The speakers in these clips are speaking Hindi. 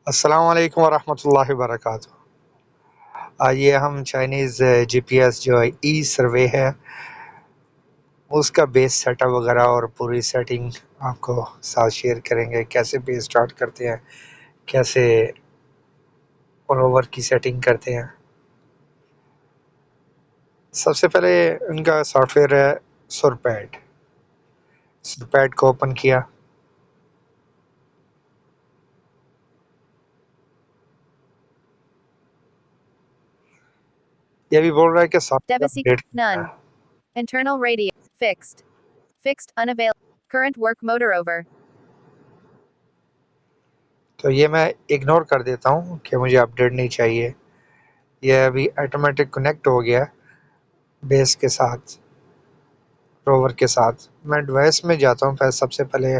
अस्सलाम वालेकुम वरहमतुल्लाहि वबरकातुहू। ये हम चाइनीज़ जीपीएस जो ई सर्वे है, उसका बेस सेटअप वगैरह और पूरी सेटिंग आपको साथ शेयर करेंगे। कैसे बेस स्टार्ट करते हैं, कैसे ऑल ओवर की सेटिंग करते हैं। सबसे पहले उनका सॉफ्टवेयर है सुरपैड। सुरपैड को ओपन किया। ये भी बोल रहा है कि software Devasek, update none. Internal radio, fixed. Fixed, unavailable. Current work motor over. तो ये मैं इग्नोर कर देता हूँ कि मुझे अपडेट नहीं चाहिए। ये अभी ऑटोमेटिक कनेक्ट हो गया बेस के साथ, रोवर के साथ। मैं डिवाइस में जाता हूँ। पहले सबसे पहले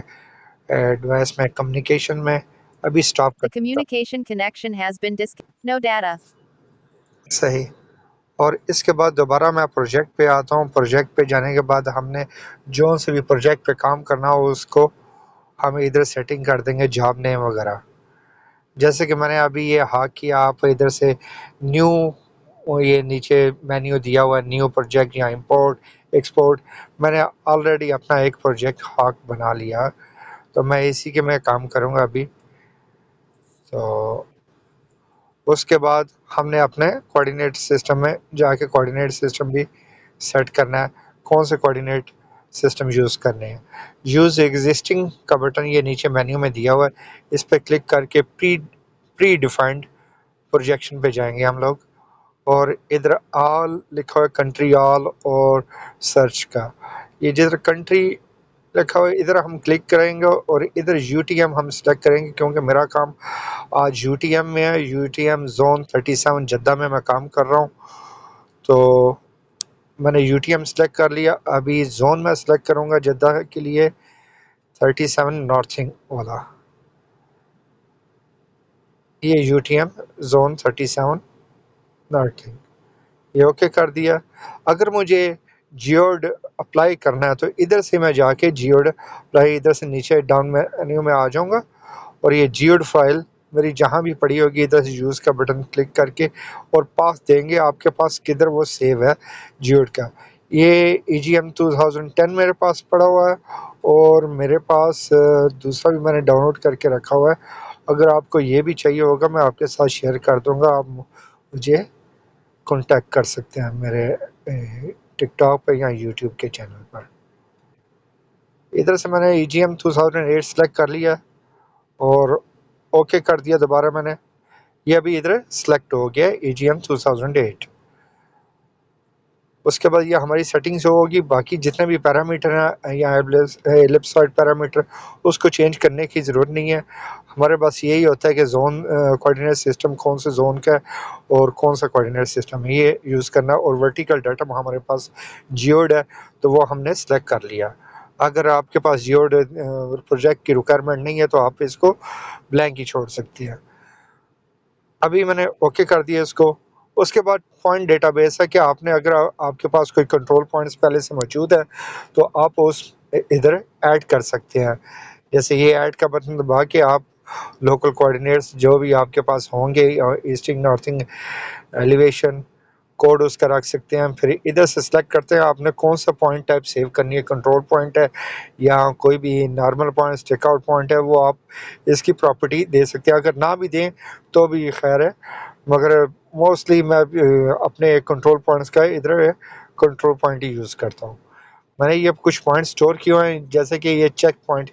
डिवाइस में कम्युनिकेशन में अभी स्टॉप कर The देता communication connection has been no data. हूँ। सही। और इसके बाद दोबारा मैं प्रोजेक्ट पे आता हूँ। प्रोजेक्ट पे जाने के बाद हमने जो से भी प्रोजेक्ट पे काम करना हो उसको हम इधर सेटिंग कर देंगे, जॉब नेम वगैरह। जैसे कि मैंने अभी ये हाँ किया, आप इधर से न्यू, ये नीचे मेन्यू दिया हुआ है न्यू प्रोजेक्ट या इंपोर्ट एक्सपोर्ट। मैंने ऑलरेडी अपना एक प्रोजेक्ट हाक बना लिया, तो मैं इसी के मैं काम करूँगा अभी। तो उसके बाद हमने अपने कोऑर्डिनेट सिस्टम में जाके कोऑर्डिनेट सिस्टम भी सेट करना है, कौन से कोऑर्डिनेट सिस्टम यूज़ करने हैं। यूज़ एग्जिस्टिंग का बटन ये नीचे मेन्यू में दिया हुआ है, इस पे क्लिक करके प्री डिफाइंड प्रोजेक्शन पे जाएंगे हम लोग। और इधर ऑल लिखा हुआ है, कंट्री ऑल और सर्च का। ये जिधर कंट्री लिखा हुआ है इधर हम क्लिक करेंगे और इधर यूटीएम हम सेलेक्ट करेंगे, क्योंकि मेरा काम आज यूटीएम में है। यूटीएम जोन 37 जद्दा में मैं काम कर रहा हूँ। तो मैंने यूटीएम सेलेक्ट कर लिया। अभी जोन में सेलेक्ट करूँगा जद्दा के लिए 37 नॉर्थिंग वाला। ये यूटीएम जोन 37 नॉर्थिंग, ये ओके कर दिया। अगर मुझे जियोड अप्लाई करना है तो इधर से मैं जाके जियोड अप्लाई, इधर से नीचे डाउन मेन्यू में आ जाऊँगा और ये जियोड फाइल मेरी जहाँ भी पड़ी होगी इधर से यूज़ का बटन क्लिक करके और पास देंगे आपके पास किधर वो सेव है जियोड का। ये EGM 2010 मेरे पास पड़ा हुआ है और मेरे पास दूसरा भी मैंने डाउनलोड करके रखा हुआ है। अगर आपको ये भी चाहिए होगा मैं आपके साथ शेयर कर दूँगा, आप मुझे कॉन्टैक्ट कर सकते हैं मेरे टिकटॉक पे या यूट्यूब के चैनल पर। इधर से मैंने EGM 2008 सेलेक्ट कर लिया और ओके कर दिया दोबारा मैंने। ये अभी इधर सेलेक्ट हो गया EGM 2008। उसके बाद ये हमारी सेटिंग्स होगी। बाकी जितने भी पैरामीटर हैं या एलिप्सॉइड पैरामीटर, उसको चेंज करने की ज़रूरत नहीं है। हमारे पास यही होता है कि जोन कोऑर्डिनेट सिस्टम कौन से जोन का है और कौन सा कोऑर्डिनेट सिस्टम है, ये यूज़ करना। और वर्टिकल डाटा हमारे पास जियोड है तो वो हमने सेलेक्ट कर लिया। अगर आपके पास जियोड प्रोजेक्ट की रिक्वायरमेंट नहीं है तो आप इसको ब्लैंक ही छोड़ सकती हैं। अभी मैंने ओके कर दिया इसको। उसके बाद पॉइंट डेटाबेस है कि आपने अगर आपके पास कोई कंट्रोल पॉइंट्स पहले से मौजूद है तो आप उस इधर ऐड कर सकते हैं। जैसे ये ऐड का बटन दबा के आप लोकल कोऑर्डिनेट्स जो भी आपके पास होंगे, ईस्टिंग नॉर्थिंग एलिवेशन कोड उसका रख सकते हैं। फिर इधर से सिलेक्ट करते हैं आपने कौन सा पॉइंट टाइप सेव करनी है, कंट्रोल पॉइंट है या कोई भी नॉर्मल पॉइंट स्टिक-आउट पॉइंट है, वो आप इसकी प्रॉपर्टी दे सकते हैं। अगर ना भी दें तो भी खैर है, मगर मोस्टली मैं अपने कंट्रोल पॉइंट्स का इधर कंट्रोल पॉइंट ही यूज़ करता हूँ। मैंने ये कुछ पॉइंट स्टोर किए हुए हैं, जैसे कि ये चेक पॉइंट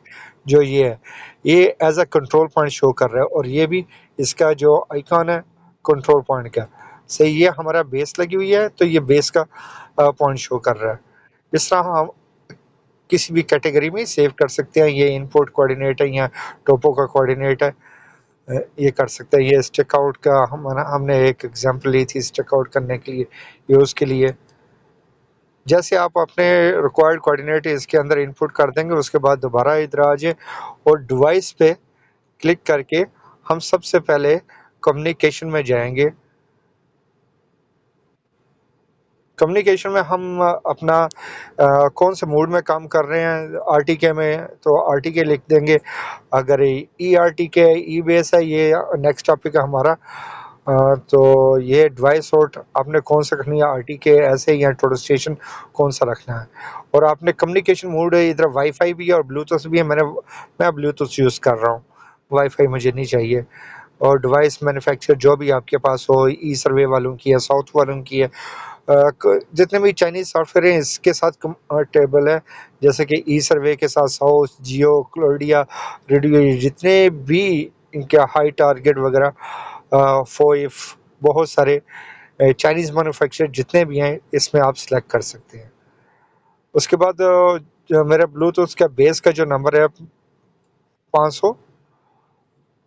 जो ये है, ये as a control point show कर रहा है और ये भी इसका जो आइकॉन है कंट्रोल पॉइंट का सही, ये हमारा बेस लगी हुई है तो ये बेस का पॉइंट शो कर रहा है। इस तरह हम किसी भी कैटेगरी में सेव कर सकते हैं। ये इनपुट कोऑर्डिनेट है या टोपो का कोऑर्डिनेट है, ये कर सकते हैं। ये स्टिक आउट का हमने एक एग्जांपल ली थी स्टिक आउट करने के लिए, यूज़ के लिए। जैसे आप अपने रिक्वायर्ड कोऑर्डिनेट इसके अंदर इनपुट कर देंगे, उसके बाद दोबारा इधर आ जाए और डिवाइस पे क्लिक करके हम सबसे पहले कम्युनिकेशन में जाएंगे। कम्युनिकेशन में हम अपना कौन से मोड में काम कर रहे हैं, आरटीके में तो आरटीके लिख देंगे। अगर ई आरटीके ई बेस है, ये नेक्स्ट टॉपिक है हमारा। तो ये डिवाइस सोर्ट आपने कौन सा रखनी है, आरटीके ऐसे या टोटल स्टेशन कौन सा रखना है। और आपने कम्युनिकेशन मोड इधर वाईफाई भी है और ब्लूटूथ भी है। मैं ब्लूटूथ यूज़ कर रहा हूँ, वाईफाई मुझे नहीं चाहिए। और डिवाइस मैन्युफैक्चर जो भी आपके पास हो, ई सर्वे वालों की है, साउथ वालों की है, जितने भी चाइनीज़ सॉफ्टवेयर हैं इसके साथ कंपैटिबल है। जैसे कि ई सर्वे के साथ साउथ, जियो, क्लोडिया, रेडियो, जितने भी इनके हाई टारगेट वगैरह, फोइफ, बहुत सारे चाइनीज़ मैन्युफैक्चरर जितने भी हैं इसमें आप सेलेक्ट कर सकते हैं। उसके बाद जो मेरा ब्लूटूथ का बेस का जो नंबर है 500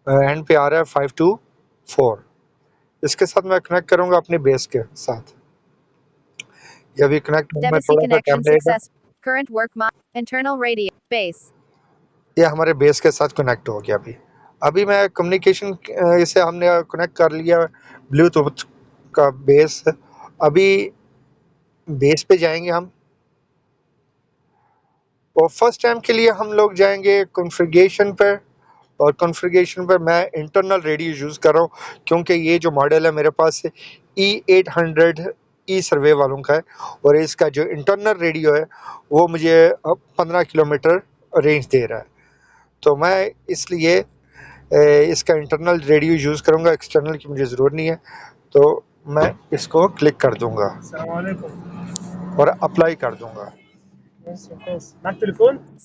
एंड पे आ रहा है 524। इसके साथ मैं कनेक्ट करूँगा अपने बेस के साथ। ये अभी कनेक्ट होने में Debussy थोड़ा सा टाइम connection लगेगा। success. Current work mod. Internal radio. Base. ये हमारे बेस के साथ कनेक्ट हो गया। अभी मैं कम्युनिकेशन इसे हमने कनेक्ट कर लिया ब्लूटूथ का बेस। अभी बेस पे जाएंगे हम, और फर्स्ट टाइम के लिए हम लोग जाएंगे कॉन्फ़िगरेशन पर। और कॉन्फ़िगरेशन पर मैं इंटरनल रेडियो यूज़ कर रहा हूँ, क्योंकि ये जो मॉडल है मेरे पास E800 ई सर्वे वालों का है। और इसका जो इंटरनल रेडियो है वो मुझे 15 किलोमीटर रेंज दे रहा है। तो मैं इसलिए इसका इंटरनल रेडियो यूज़ करूँगा, एक्सटर्नल की मुझे ज़रूरत नहीं है। तो मैं इसको क्लिक कर दूँगा और अप्लाई कर दूँगा।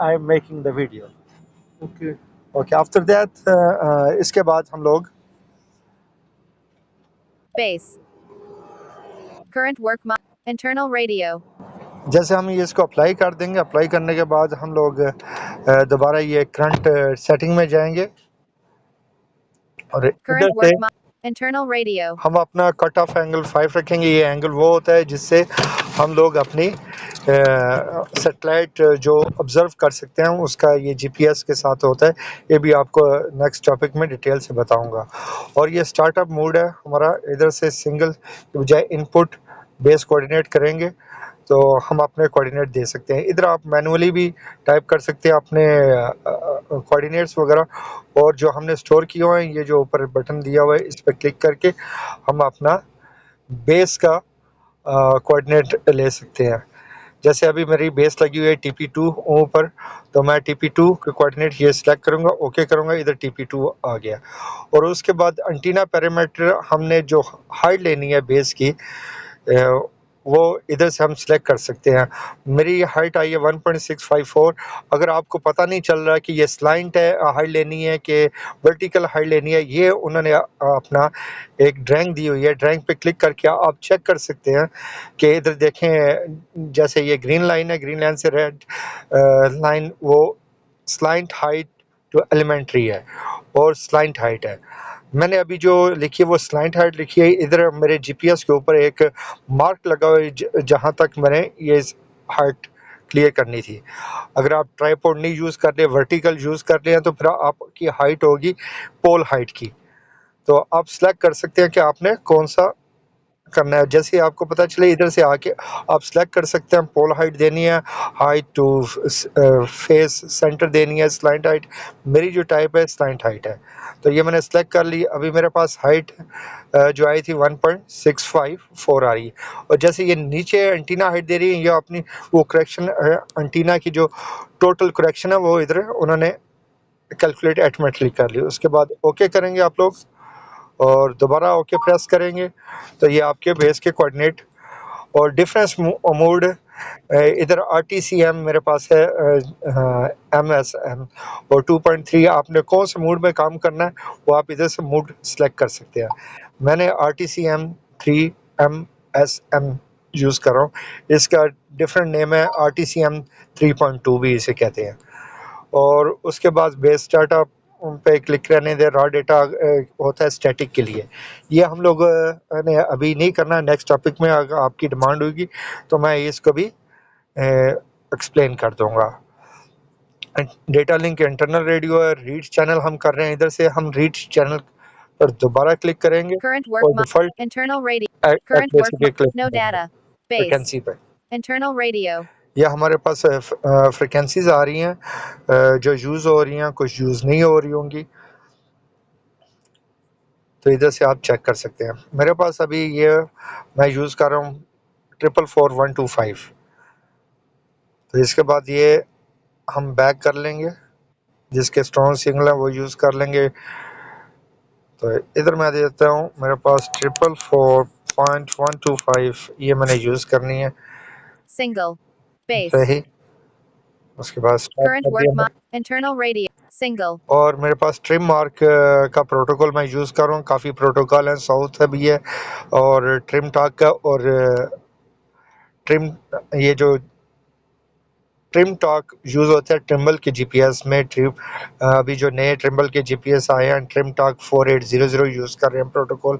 I'm making the video. Okay, after that इसके बाद हम लोग Base. Current work mod. Internal radio. जैसे हम ये इसको अप्लाई कर देंगे, अप्लाई करने के बाद हम लोग दोबारा ये करंट सेटिंग में जाएंगे और इधर Current से work mod. Internal radio. हम अपना कट ऑफ एंगल 5 रखेंगे। ये एंगल वो होता है जिससे हम लोग अपनी सैटेलाइट जो ऑब्जर्व कर सकते हैं, उसका ये जीपीएस के साथ होता है। ये भी आपको नेक्स्ट टॉपिक में डिटेल से बताऊंगा। और ये स्टार्टअप मोड है हमारा। इधर से सिंगल के बजाय इनपुट बेस कोऑर्डिनेट करेंगे तो हम अपने कोऑर्डिनेट दे सकते हैं। इधर आप मैनुअली भी टाइप कर सकते हैं अपने कोऑर्डिनेट्स वगैरह। और जो हमने स्टोर किए हुए हैं, ये जो ऊपर बटन दिया हुआ है इस पर क्लिक करके हम अपना बेस का कोऑर्डिनेट ले सकते हैं। जैसे अभी मेरी बेस लगी हुई है TP2 ऊपर, तो मैं TP2 के कोऑर्डिनेट ये सिलेक्ट करूँगा, ओके करूँगा, इधर TP2 आ गया। और उसके बाद एंटीना पैरामीटर हमने जो हाइट लेनी है बेस की, वो इधर से हम सिलेक्ट कर सकते हैं। मेरी हाइट आई है 1.654। अगर आपको पता नहीं चल रहा कि ये स्लाइंट है हाइट लेनी है कि वर्टिकल हाइट लेनी है, ये उन्होंने अपना एक ड्राइंग दी हुई है। ड्राइंग पे क्लिक करके आप चेक कर सकते हैं कि इधर देखें, जैसे ये ग्रीन लाइन है, ग्रीन लाइन से रेड लाइन वो स्लाइंट हाइट टू एलिमेंट्री है और स्लाइंट हाइट है। मैंने अभी जो लिखी है वो स्लाइंट हाइट लिखी है। इधर मेरे जीपीएस के ऊपर एक मार्क लगा हुआ है जहाँ तक मैंने ये हाइट क्लियर करनी थी। अगर आप ट्राइपॉड नहीं यूज़ कर रहे, वर्टिकल यूज़ कर रहे हैं, तो फिर आपकी हाइट होगी पोल हाइट की। तो आप सेलेक्ट कर सकते हैं कि आपने कौन सा करना है। जैसे ही आपको पता चले इधर से आके आप सेलेक्ट कर सकते हैं पोल हाइट देनी है, हाइट टू फेस सेंटर देनी है, स्लाइंट हाइट। मेरी जो टाइप है स्लाइंट हाइट है, तो ये मैंने सेलेक्ट कर ली। अभी मेरे पास हाइट जो आई थी 1.654 आ रही है। और जैसे ये नीचे एंटीना हाइट दे रही है, ये अपनी वो करेक्शन एंटीना की जो टोटल करेक्शन है वो इधर उन्होंने कैलकुलेट ऑटोमेटिकली कर ली। उसके बाद ओके करेंगे आप लोग और दोबारा ओके प्रेस करेंगे तो ये आपके बेस के कोऑर्डिनेट और डिफरेंस मोड। इधर RTCM मेरे पास है, MSM और 2.3। आपने कौन से मोड में काम करना है वो आप इधर से मोड सेलेक्ट कर सकते हैं। मैंने RTCM 3 MSM यूज़ कर रहा हूँ। इसका डिफरेंट नेम है RTCM 3.2 भी इसे कहते हैं। और उसके बाद बेस डाटा पे क्लिक करने दे। रॉ डेटा होता है स्टैटिक के लिए। ये हम लोग ने अभी नहीं करना, नेक्स्ट टॉपिक में अगर आपकी डिमांड होगी तो मैं इसको भी एक्सप्लेन कर दूंगा। डेटा लिंक इंटरनल रेडियो है, रीड चैनल हम कर रहे हैं। इधर से हम रीड चैनल पर दोबारा क्लिक करेंगे Current work और mod. Default Internal radio. Current work accuracy पे mod. क्लिक No करेंगे, data. Base. फ्रीक्वेंसी पे। Internal radio. या हमारे पास फ्रीक्वेंसीज़ आ रही हैं जो यूज़ हो रही हैं, कुछ यूज़ नहीं हो रही होंगी। तो इधर से आप चेक कर सकते हैं। मेरे पास अभी ये मैं यूज़ कर रहा हूँ 44125। तो इसके बाद ये हम बैक कर लेंगे, जिसके स्ट्रॉन्ग सिग्नल है वो यूज़ कर लेंगे। तो इधर मैं देता हूँ मेरे पास 444.125, ये मैंने यूज़ करनी है। Single. Base. सही, उसके बाद स्टार्ट Current कर work दिया mod. मैंने। Internal radio. Single. और मेरे पास ट्रिम मार्क का प्रोटोकॉल मैं यूज़ कर रहा हूँ। काफ़ी प्रोटोकॉल हैं, साउथ है भी है और ट्रिम टॉक का और ट्रिम ये जो ट्रिम टॉक यूज़ होता है ट्रिम्बल के जीपीएस में। अभी जो नए ट्रिम्बल के जीपीएस आए हैं, ट्रिम टॉक 4800 यूज़ कर रहे हैं प्रोटोकॉल।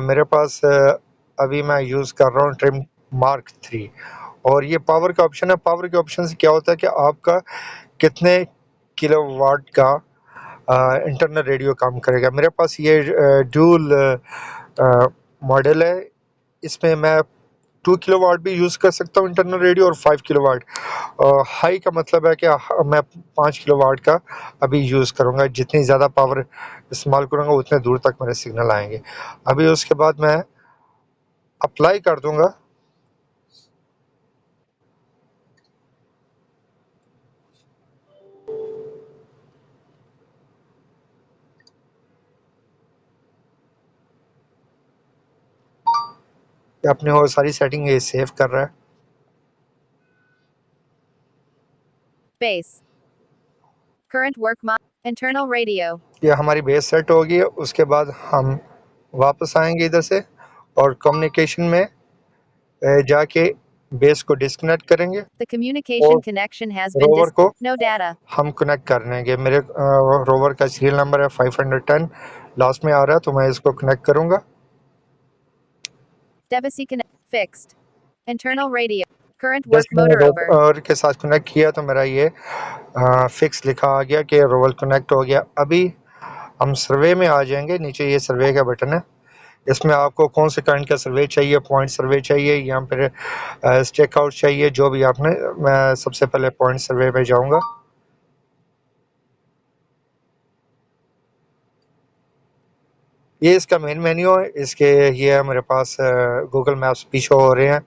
मेरे पास अभी मैं यूज़ कर रहा हूँ ट्रिम मार्क 3 और ये पावर का ऑप्शन है। पावर के ऑप्शन से क्या होता है कि आपका कितने किलोवाट का इंटरनल रेडियो काम करेगा। मेरे पास ये ड्यूल मॉडल है, इसमें मैं 2 किलोवाट भी यूज़ कर सकता हूँ इंटरनल रेडियो और 5 किलोवाट। हाई का मतलब है कि मैं 5 किलोवाट का अभी यूज़ करूँगा। जितनी ज़्यादा पावर इस्तेमाल करूँगा उतने दूर तक मेरे सिग्नल आएँगे। अभी उसके बाद मैं अप्लाई कर दूँगा। ये अपनी वो सारी सेटिंग ये सेव कर रहा है। Base. Current work mod. Internal radio. ये हमारी बेस सेट होगी। उसके बाद हम वापस आएँगे इधर से और कम्युनिकेशन में जाके बेस को डिस्कनेक्ट करेंगे The communication और connection has been रोवर को No data. हम कनेक्ट कर लेंगे। मेरे रोवर का सीरियल नंबर है 510, लास्ट में आ रहा है, तो मैं इसको कनेक्ट करूँगा। Device connect. Fixed. Internal radio. Current work जैसे मैंने motor over. रोवर के साथ कनेक्ट किया तो मेरा ये फिक्स लिखा आ गया कि रोवर कनेक्ट हो गया। अभी हम सर्वे में आ जाएंगे। नीचे ये सर्वे का बटन है, इसमें आपको कौन से करंट का सर्वे चाहिए, पॉइंट सर्वे चाहिए या फिर स्टेक आउट चाहिए, जो भी आपने। मैं सबसे पहले पॉइंट सर्वे पे जाऊंगा। ये इसका मेन मेन्यू है। इसके ये मेरे पास गूगल मैप्स भी शो हो रहे हैं,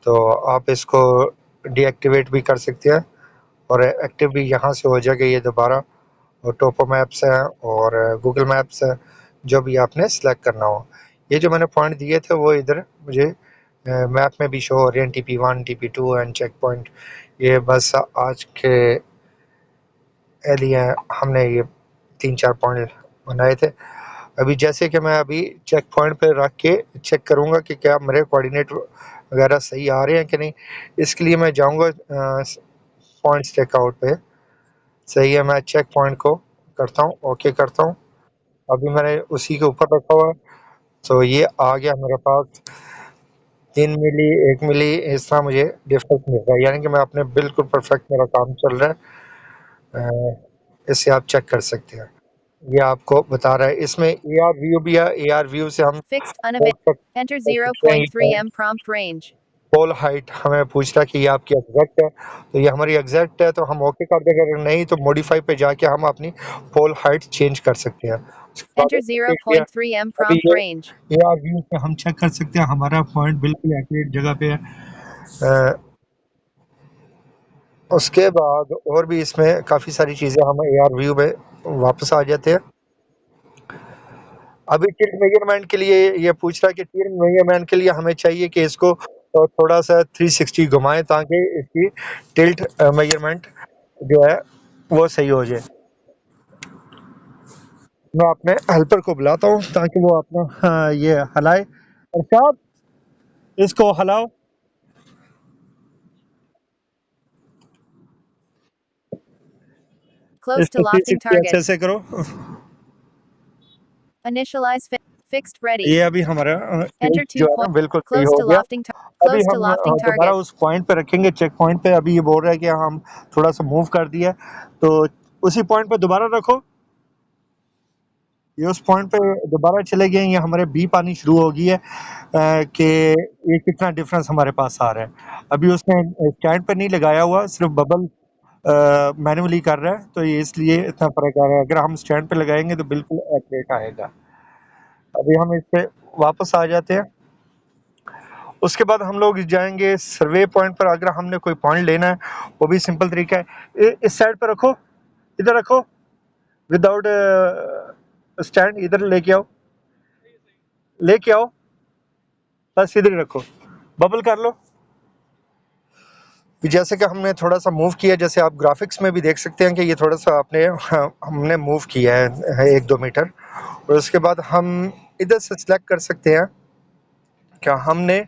तो आप इसको डीएक्टिवेट भी कर सकते हैं और एक्टिव भी यहाँ से हो जाएगा ये दोबारा। और टोपो मैप्स हैं और गूगल मैप्स है, जो भी आपने सेलेक्ट करना हो। ये जो मैंने पॉइंट दिए थे वो इधर मुझे मैप में भी शो हो रहे हैं, TP1 TP2 and check point. ये बस आज के लिए हमने ये 3-4 पॉइंट बनाए थे। अभी जैसे कि मैं अभी चेक पॉइंट पे रख के चेक करूँगा कि क्या मेरे कोऑर्डिनेट वगैरह सही आ रहे हैं कि नहीं। इसके लिए मैं जाऊँगा पॉइंट चेक आउट पे। सही है, मैं चेक पॉइंट को करता हूँ, ओके करता हूँ। अभी मैंने उसी के ऊपर रखा हुआ है, तो ये आ गया मेरे पास 3 मिली 1 मिली इस तरह मुझे डिफरेंस मिल रहा है, यानी कि मैं अपने बिल्कुल परफेक्ट मेरा काम चल रहा है। इससे आप चेक कर सकते हैं। ये आपको बता रहा है। इसमें AR व्यू भी है। AR व्यू से हम Fixed पोल unavailable. तक Enter कर सकते हैं। 0.3 m prompt range. पोल हाइट हमें पूछ रहा है कि ये आपकी एग्जैक्ट है, तो ये हमारी एग्जैक्ट है तो हम ओके कर देंगे। अगर नहीं तो मॉडिफाई पे जाके हम अपनी पोल हाइट चेंज कर सकते हैं। उसके बाद Enter ओके किया। 0.3 m अभी prompt ये range. AR व्यू से हम चेक कर सकते हैं हमारा पॉइंट बिल्कुल एक्यूरेट जगह पे है। अ, उसके बाद और भी इसमें काफ़ी सारी चीज़ें हम AR व्यू में वापस आ जाते हैं। अभी टिल्ट मेजरमेंट के लिए ये पूछ रहा है कि टिल्ट मेजरमेंट के लिए हमें चाहिए कि इसको थोड़ा-सा 360 घुमाएँ ताकि इसकी टिल्ट मेजरमेंट जो है वो सही हो जाए। मैं अपने हेल्पर को बुलाता हूँ ताकि वो अपना ये हिलाए। अरशद, इसको हिलाओ। Close to इसको lofting 360 target. अच्छे से करो। Initialize fixed ready. ये अभी हमारा Enter टिल्ट 2 जो है ना point. बिल्कुल सही Close हो to गया। lofting अभी close to हम lofting दोबारा target. उस पॉइंट पे रखेंगे, चेक पॉइंट पे। अभी ये बोल रहा है कि हम थोड़ा-सा मूव कर दिया, तो उसी पॉइंट पे दोबारा रखो। ये उस पॉइंट पे दोबारा चले गए, ये हमारे बीप आनी शुरू हो गई है कि ये कितना डिफरेंस हमारे पास आ रहा है। अभी उसने स्टैंड पे नहीं लगाया हुआ, सिर्फ बबल मैनुअली कर रहा है, तो ये इसलिए इतना फ़र्क आ रहा है। अगर हम स्टैंड पे लगाएँगे तो बिल्कुल एक्यूरेट आएगा। अभी हम इस पे वापस आ जाते हैं। उसके बाद हम लोग जाएँगे सर्वे पॉइंट पर। अगर हमने कोई पॉइंट लेना है, वो भी सिंपल तरीका है। इस साइड पे रखो, इधर रखो, विदाउट स्टैंड इधर लेके आओ, बस इधर ही रखो, बबल कर लो। जैसे कि हमने थोड़ा-सा मूव किया, जैसे आप ग्राफ़िक्स में भी देख सकते हैं कि ये थोड़ा-सा हमने मूव किया है 1-2 मीटर। और उसके बाद हम इधर से सिलेक्ट कर सकते हैं क्या हमने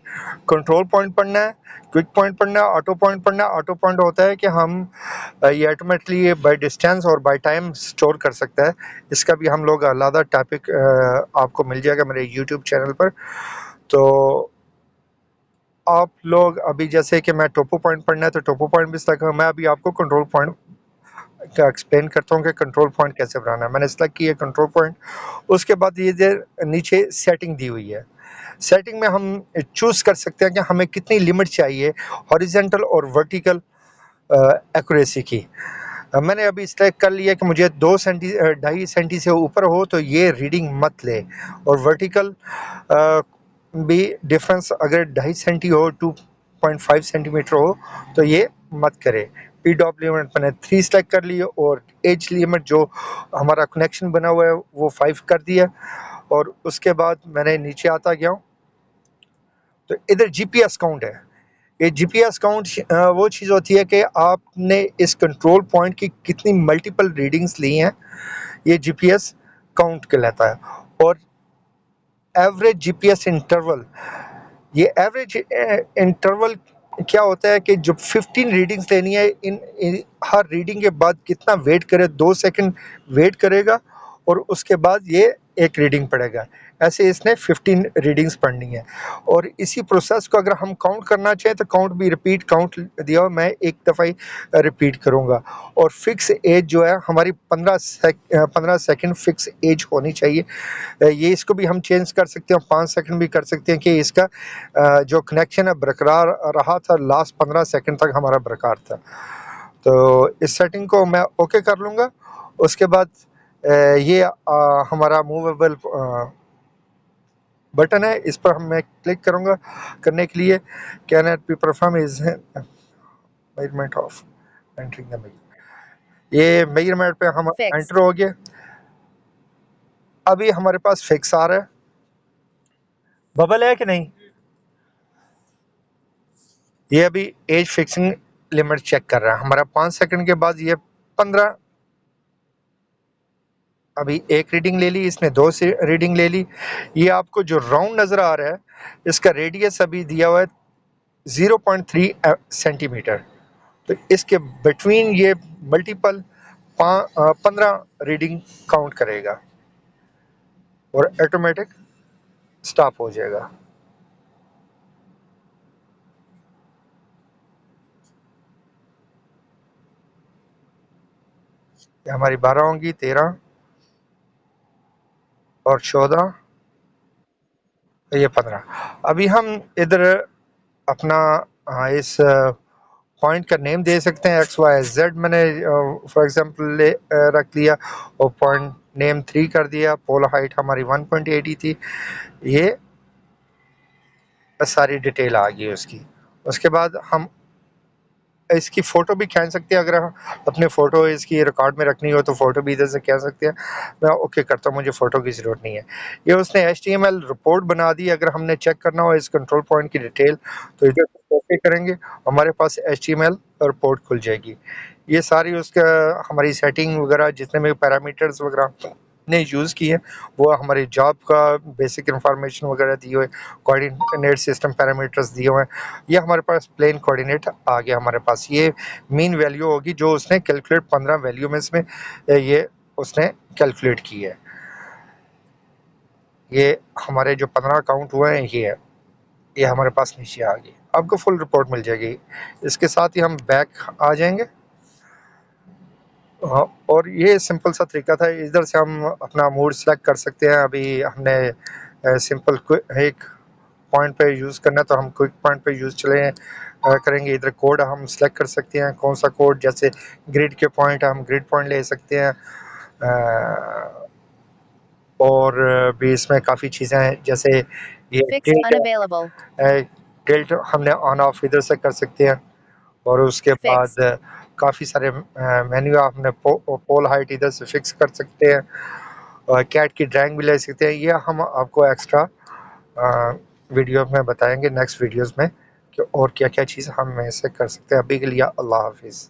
कंट्रोल पॉइंट पढ़ना है, क्विक पॉइंट पढ़ना है, ऑटो पॉइंट पढ़ना है। ऑटो पॉइंट होता है कि हम ये ऑटोमेटिकली बाय डिस्टेंस और बाय टाइम स्टोर कर सकता है। इसका भी हम लोग अलग टॉपिक आपको मिल जाएगा मेरे यूट्यूब चैनल पर। तो आप लोग अभी जैसे कि मैं टोपो पॉइंट पढ़ना है तो टोपो पॉइंट भी सिलेक्ट, मैं अभी आपको कंट्रोल पॉइंट का एक्सप्लेन करता हूँ कि कंट्रोल पॉइंट कैसे बनाना है। मैंने सिलेक्ट किया कंट्रोल पॉइंट। उसके बाद ये जो नीचे सेटिंग दी हुई है, सेटिंग में हम चूज़ कर सकते हैं कि हमें कितनी लिमिट चाहिए हॉरिजॉन्टल और वर्टिकल एक्यूरेसी की। मैंने अभी सिलेक्ट कर लिया कि मुझे 2.5 सेंटी से ऊपर हो तो ये रीडिंग मत ले, और वर्टिकल भी डिफरेंस अगर 2.5 सेंटी हो, 2.5 सेंटीमीटर हो, तो ये मत करे। पी डॉप लिमिट मैंने 3 सेलेक्ट कर लिए, और एज लिमिट जो हमारा कनेक्शन बना हुआ है वो 5 कर दिया। और उसके बाद मैंने नीचे आता गया हूँ, तो इधर जीपीएस काउंट है। ये जीपीएस काउंट वो चीज़ होती है कि आपने इस कंट्रोल पॉइंट की कितनी मल्टीपल रीडिंग्स ली हैं, ये जीपीएस काउंट कहलाता है। और एवरेज जीपीएस इंटरवल, ये एवरेज इंटरवल क्या होता है कि जब 15 रीडिंग्स लेनी है, इन हर रीडिंग के बाद कितना वेट करे, 2 सेकंड वेट करेगा और उसके बाद ये एक रीडिंग पढ़ेगा। ऐसे इसने 15 रीडिंग्स पढ़नी है। और इसी प्रोसेस को अगर हम काउंट करना चाहें तो काउंट भी रिपीट काउंट दिया हुआ, मैं एक दफ़ा ही रिपीट करूँगा। और फिक्स एज जो है हमारी 15 सेकंड फिक्स एज होनी चाहिए। ये इसको भी हम चेंज कर सकते हैं, 5 सेकंड भी कर सकते हैं कि इसका जो कनेक्शन है बरकरार रहा था, लास्ट 15 सेकंड तक हमारा बरकरार था। तो इस सेटिंग को मैं ओके कर लूँगा। उसके बाद ये हमारा मूवेबल बटन है, इस पर मैं क्लिक करूँगा करने के लिए। Can it be perform is measurement of entering the measure, ये मेजरमेंट पे हम Fixed. एंटर हो गए। अभी हमारे पास फिक्स आ रहा है, बबल है कि नहीं। ये अभी एज फिक्सिंग लिमिट चेक कर रहा है हमारा। 5 सेकंड के बाद ये 15, अभी एक रीडिंग ले ली इसने, 2 से रीडिंग ले ली। ये आपको जो राउंड नज़र आ रहा है, इसका रेडियस अभी दिया हुआ है 0.3 सेंटीमीटर। तो इसके बिटवीन ये मल्टीपल 15 रीडिंग काउंट करेगा और ऑटोमेटिक स्टॉप हो जाएगा। ये हमारी 12 होंगी, 13 और 14, ये 15। अभी हम इधर अपना इस पॉइंट का नेम दे सकते हैं, एक्स वाई जेड। मैंने फॉर एग्जांपल रख लिया और पॉइंट नेम 3 कर दिया। पोल हाइट हमारी 1.80 थी। ये सारी डिटेल आ गई उसकी। उसके बाद हम इसकी फ़ोटो भी खींच सकते हैं, अगर हम अपने फ़ोटो इसकी रिकॉर्ड में रखनी हो तो फ़ोटो भी इधर से खींच सकते हैं। मैं ओके करता हूँ, मुझे फ़ोटो की ज़रूरत नहीं है। ये उसने HTML रिपोर्ट बना दी। अगर हमने चेक करना हो इस कंट्रोल पॉइंट की डिटेल तो इधर से ओके करेंगे, हमारे पास HTML रिपोर्ट खुल जाएगी। ये सारी उसका हमारी सेटिंग वगैरह जितने भी पैरामीटर्स वगैरह ने यूज़ किए वो हमारी जॉब का बेसिक इंफॉर्मेशन वगैरह दी हुई है, कोऑर्डिनेट सिस्टम पैरामीटर्स दिए हुए हैं। ये हमारे पास प्लेन कोऑर्डिनेट आ गया हमारे पास। ये मीन वैल्यू होगी जो उसने कैलकुलेट 15 वैल्यू में इसमें ये उसने कैलकुलेट की है। ये हमारे जो 15 काउंट हुए हैं ये है, ये हमारे पास नीचे आ गई। आपको फुल रिपोर्ट मिल जाएगी। इसके साथ ही हम बैक आ जाएंगे। और ये सिंपल सा तरीका था। इधर से हम अपना मूड सेलेक्ट कर सकते हैं। अभी हमने सिंपल एक पॉइंट पे यूज़ करना है तो हम क्विक पॉइंट पे यूज़ चले करेंगे। इधर कोड हम सेलेक्ट कर सकते हैं, कौन सा कोड, जैसे ग्रिड के पॉइंट हम ग्रिड पॉइंट ले सकते हैं। और भी इसमें काफ़ी चीज़ें हैं, जैसे ये Fixed टिल्ट unavailable. टिल्ट हमने ऑन ऑफ इधर से कर सकते हैं। और उसके बाद Fixed. काफ़ी सारे मेन्यू आपने पोल हाइट इधर से फिक्स कर सकते हैं। और कैट की ड्राइंग भी ले सकते हैं। ये हम आपको एक्स्ट्रा वीडियो में बताएंगे नेक्स्ट वीडियोस में कि और क्या क्या चीज़ हम इससे कर सकते हैं। अभी के लिए अल्लाह हाफिज़।